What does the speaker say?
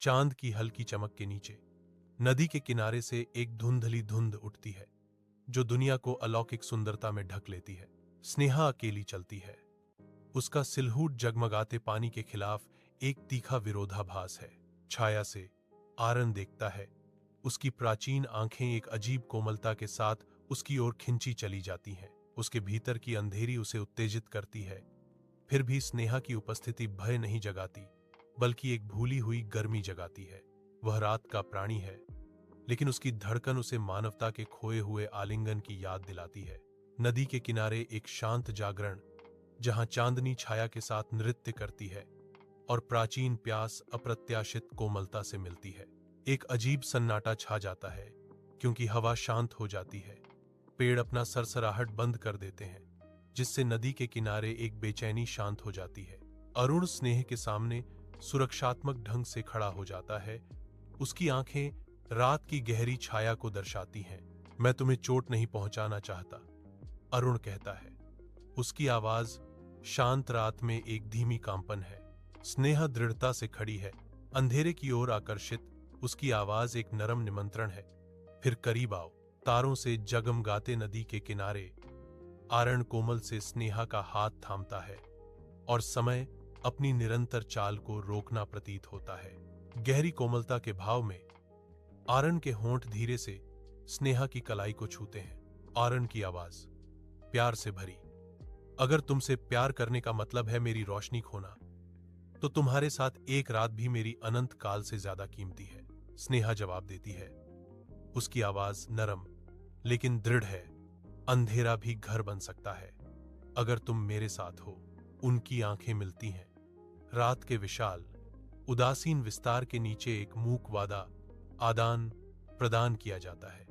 चांद की हल्की चमक के नीचे नदी के किनारे से एक धुंधली धुंध उठती है जो दुनिया को अलौकिक सुंदरता में ढक लेती है। स्नेहा अकेली चलती है। उसका सिलहूट जगमगाते पानी के खिलाफ एक तीखा विरोधाभास है। छाया से आरन देखता है। उसकी प्राचीन आंखें एक अजीब कोमलता के साथ उसकी ओर खिंची चली जाती हैं। उसके भीतर की अंधेरी उसे उत्तेजित करती है। फिर भी स्नेहा की उपस्थिति भय नहीं जगाती, बल्कि एक भूली हुई गर्मी जगाती है। वह रात का प्राणी है, लेकिन उसकी धड़कन उसे मानवता के खोए हुए आलिंगन की याद दिलाती है। नदी के किनारे एक शांत जागरण, जहां चांदनी छाया के साथ नृत्य करती है और प्राचीन प्यास अप्रत्याशित कोमलता से मिलती है। एक अजीब सन्नाटा छा जाता है, क्योंकि हवा शांत हो जाती है। पेड़ अपना सरसराहट बंद कर देते हैं, जिससे नदी के किनारे एक बेचैनी शांत हो जाती है। अरुण स्नेह के सामने सुरक्षात्मक ढंग से खड़ा हो जाता है। उसकी आंखें रात की गहरी छाया को दर्शाती हैं। मैं तुम्हें चोट नहीं पहुंचाना चाहता, अरुण कहता है। उसकी आवाज शांत रात में एक धीमी कांपन है। स्नेहा दृढ़ता से खड़ी है, अंधेरे की ओर आकर्षित। उसकी आवाज एक नरम निमंत्रण है, फिर करीब आओ। तारों से जगमगाते नदी के किनारे आरण कोमल से स्नेहा का हाथ थामता है और समय अपनी निरंतर चाल को रोकना प्रतीत होता है। गहरी कोमलता के भाव में आरण के होंठ धीरे से स्नेहा की कलाई को छूते हैं। आरण की आवाज प्यार से भरी, अगर तुमसे प्यार करने का मतलब है मेरी रोशनी खोना, तो तुम्हारे साथ एक रात भी मेरी अनंत काल से ज्यादा कीमती है। स्नेहा जवाब देती है। उसकी आवाज नरम लेकिन दृढ़ है। अंधेरा भी घर बन सकता है अगर तुम मेरे साथ हो। उनकी आंखें मिलती हैं। रात के विशाल उदासीन विस्तार के नीचे एक मूक वादा आदान प्रदान किया जाता है।